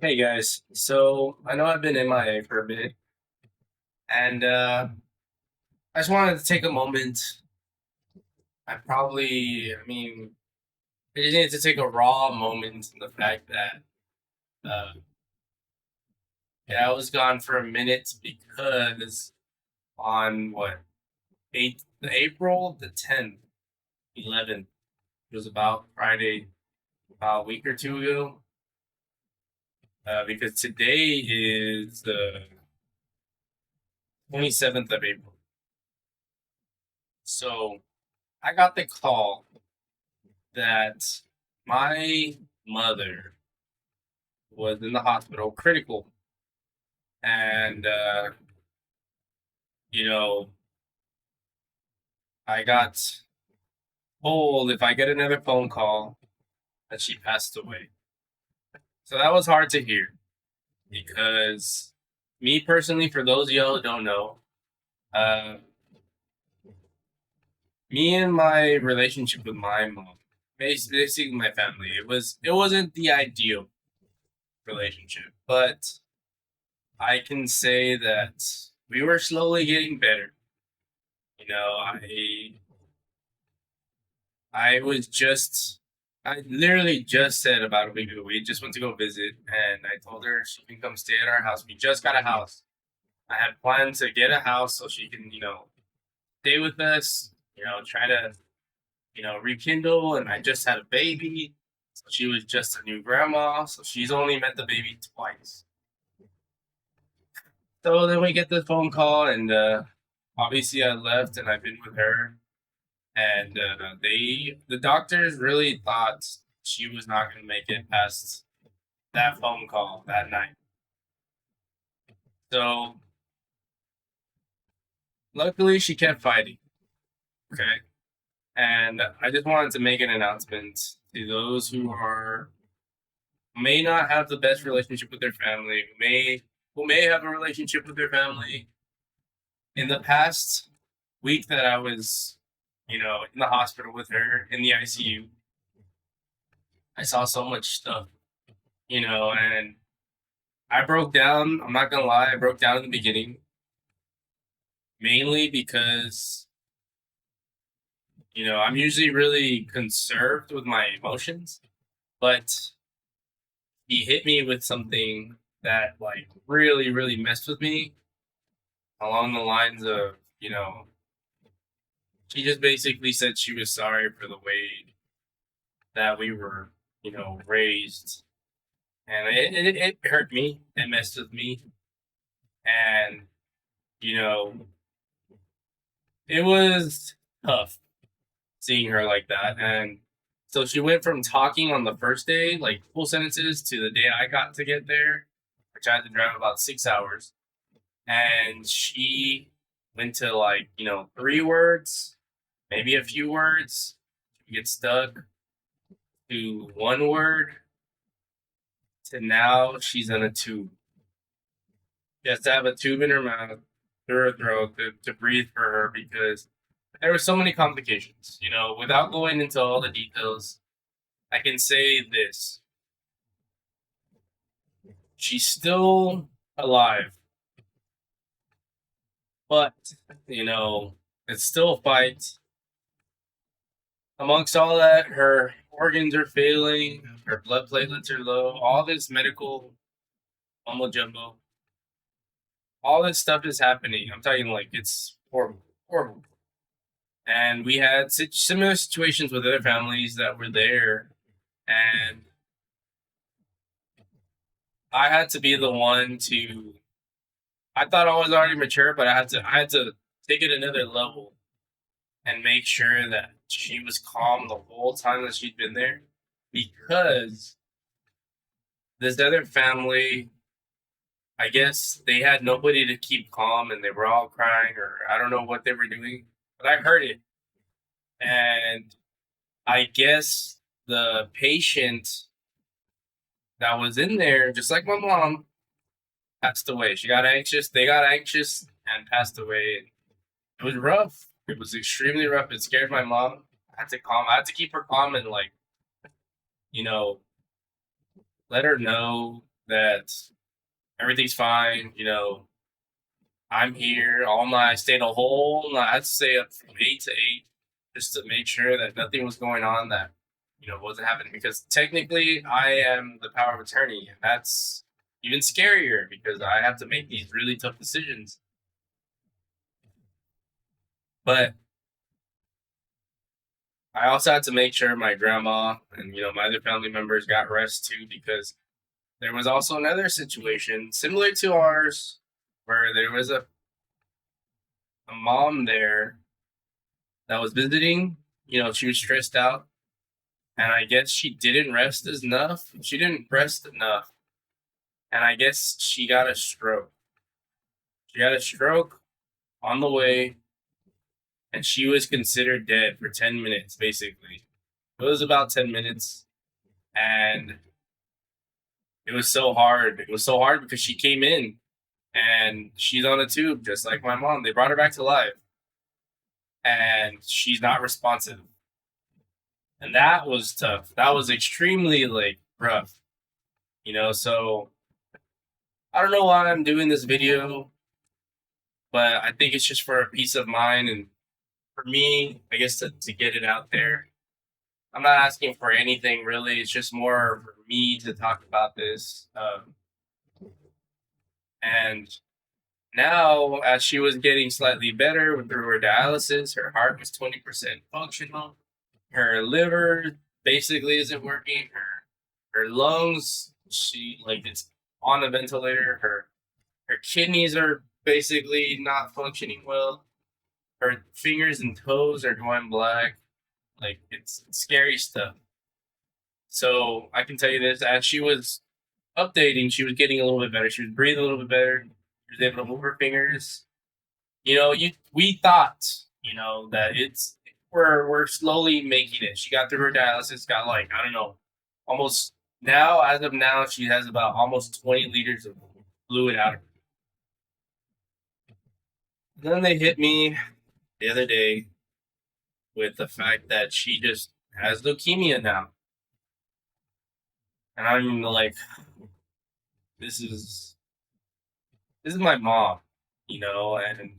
Hey guys, so I know I've been MIA for a bit, and I just wanted to take a moment. I just needed to take a raw moment in the fact that uh, yeah, I was gone for a minute because on April the 10th, 11th, it was about Friday, about a week or two ago, because today is the 27th of April. So I got the call that my mother was in the hospital, critical, and you know, I got told if I get another phone call that she passed away. So that was hard to hear because me personally, for those of y'all who don't know, uh, me and my relationship with my mom, basically my family, it wasn't the ideal relationship, but I can say that we were slowly getting better. You know, I was just I literally just said about a week ago we just went to go visit, and I told her she can come stay at our house. We just got a house. I had planned to get a house so she can, stay with us, try to, rekindle, and I just had a baby. So she was just a new grandma, so she's only met the baby twice. So then we get the phone call, and obviously I left, and I've been with her. And the doctors really thought she was not going to make it past that phone call that night. So luckily, she kept fighting. Okay, and I just wanted to make an announcement to those who may not have the best relationship with their family, who may have a relationship with their family. In the past week that I was, in the hospital with her in the ICU, I saw so much stuff, and I broke down. I'm not gonna lie, I broke down in the beginning, mainly because I'm usually really conserved with my emotions, but he hit me with something that like really, really messed with me along the lines of, she just basically said she was sorry for the way that we were, raised, and it hurt me. It messed with me, and you know, it was tough seeing her like that. And so she went from talking on the first day, like full sentences, to the day I got to get there, which I had to drive about 6 hours. And she went to like, three words, maybe a few words. She gets stuck to one word to now she's in a tube. She has to have a tube in her mouth, through her throat to breathe for her because there were so many complications. Without going into all the details, I can say this: she's still alive, but it's still a fight. Amongst all that, her organs are failing, her blood platelets are low, all this medical mumbo jumbo, all this stuff is happening. I'm talking like it's horrible, horrible. And we had similar situations with other families that were there, and I had to be the one to. I thought I was already mature, but I had to take it another level and make sure that she was calm the whole time that she'd been there, because this other family, I guess they had nobody to keep calm and they were all crying, or I don't know what they were doing, but I heard it. And I guess the patient that was in there, just like my mom, passed away. She got anxious, they got anxious and passed away. It was rough. It was extremely rough. It scared my mom. I had to keep her calm and like, you know, let her know that everything's fine. I'm here all night. I stayed a whole night. I'd stay up from 8 to 8 just to make sure that nothing was going on that wasn't happening. Because technically, I am the power of attorney, and that's even scarier because I have to make these really tough decisions. But I also had to make sure my grandma and my other family members got rest too, because there was also another situation similar to ours where there was a mom there that was visiting. She was stressed out, and I guess she didn't rest enough. She didn't rest enough, and I guess she got a stroke. She got a stroke on the way, and she was considered dead for 10 minutes, basically. It was about 10 minutes, and it was so hard. It was so hard because she came in, and she's on a tube, just like my mom. They brought her back to life, and she's not responsive. And that was tough. That was extremely, rough. So I don't know why I'm doing this video, but I think it's just for a peace of mind and for me, I guess, to get it out there. I'm not asking for anything really. It's just more for me to talk about this. And now, as she was getting slightly better through her dialysis, her heart was 20% functional. Her liver basically isn't working. Her lungs, it's on a ventilator. Her kidneys are basically not functioning well. Her fingers and toes are going black. It's scary stuff. So I can tell you this: as she was updating, she was getting a little bit better. She was breathing a little bit better. She was able to move her fingers. We thought, that we're slowly making it. She got through her dialysis, got I don't know, almost now, as of now, she has about almost 20 liters of fluid out of her. Then they hit me the other day with the fact that she just has leukemia now. And I'm like, this is my mom, and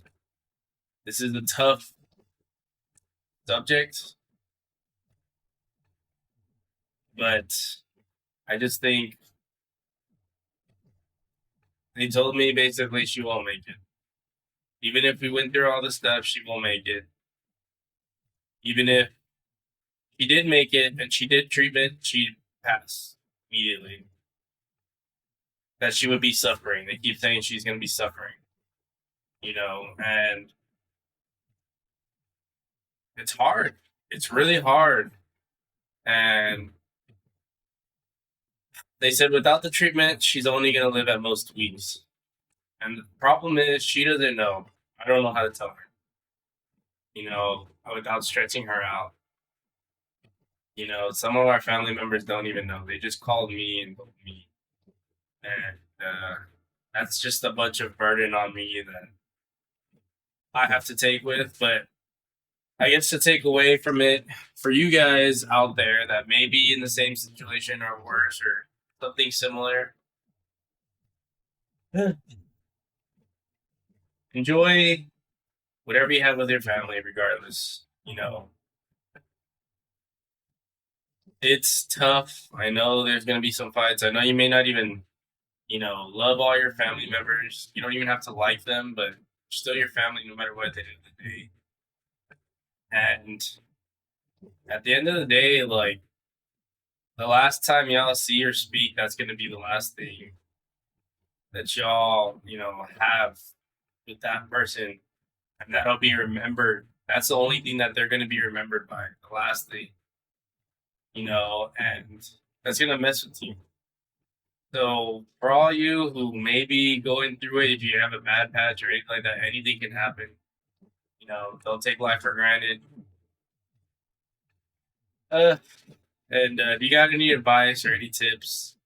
this is a tough subject. But I just think they told me basically she won't make it. Even if we went through all the stuff, she won't make it. Even if she did make it and she did treatment, she'd pass immediately. That she would be suffering. They keep saying she's going to be suffering. And it's hard. It's really hard. And they said without the treatment, she's only going to live at most weeks. And the problem is she doesn't know. I don't know how to tell her. Without stretching her out. Some of our family members don't even know. They just called me and told me. And that's just a bunch of burden on me that I have to take with. But I guess to take away from it, for you guys out there that may be in the same situation or worse or something similar, enjoy whatever you have with your family, regardless. It's tough. I know there's going to be some fights. I know you may not even, love all your family members. You don't even have to like them, but still your family no matter what at the end of the day. And at the end of the day, the last time y'all see or speak, that's going to be the last thing that y'all, have with that person. And that'll be remembered. That's the only thing that they're going to be remembered by. The last thing. And that's going to mess with you. So for all you who may be going through it, if you have a bad patch or anything like that, anything can happen. Don't take life for granted. And if you got any advice or any tips,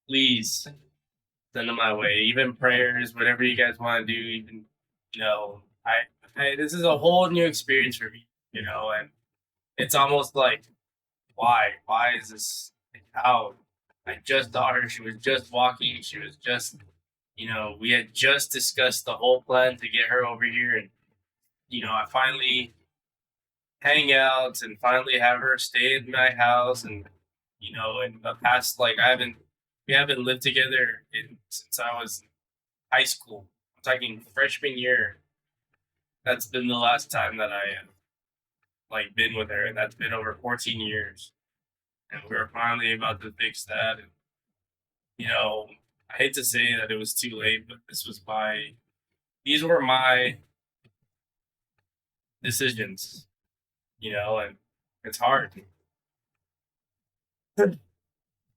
please send them my way. Even prayers, whatever you guys want to do. Even this is a whole new experience for me. And it's almost like, why is this out? I just saw her. She was just walking. She was just, we had just discussed the whole plan to get her over here, and I finally hang out and finally have her stay in my house, and in the past, like we haven't lived together since I was in high school. I'm talking freshman year. That's been the last time that I have like been with her, and that's been over 14 years. And we're finally about to fix that. And you know, I hate to say that it was too late, but these were my decisions, and it's hard.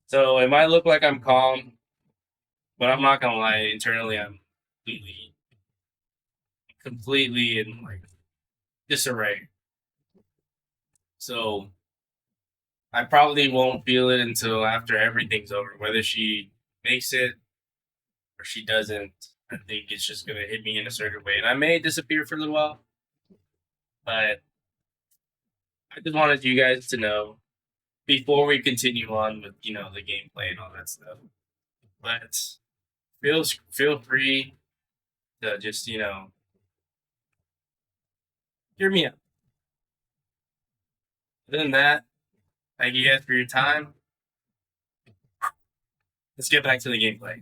So it might look like I'm calm, but I'm not gonna lie. Internally, I'm completely, completely in like disarray. So I probably won't feel it until after everything's over, whether she makes it or she doesn't. I think it's just gonna hit me in a certain way, and I may disappear for a little while. But I just wanted you guys to know before we continue on with the gameplay and all that stuff. But feel free to just hear me out. Other than that, thank you guys for your time. Let's get back to the gameplay.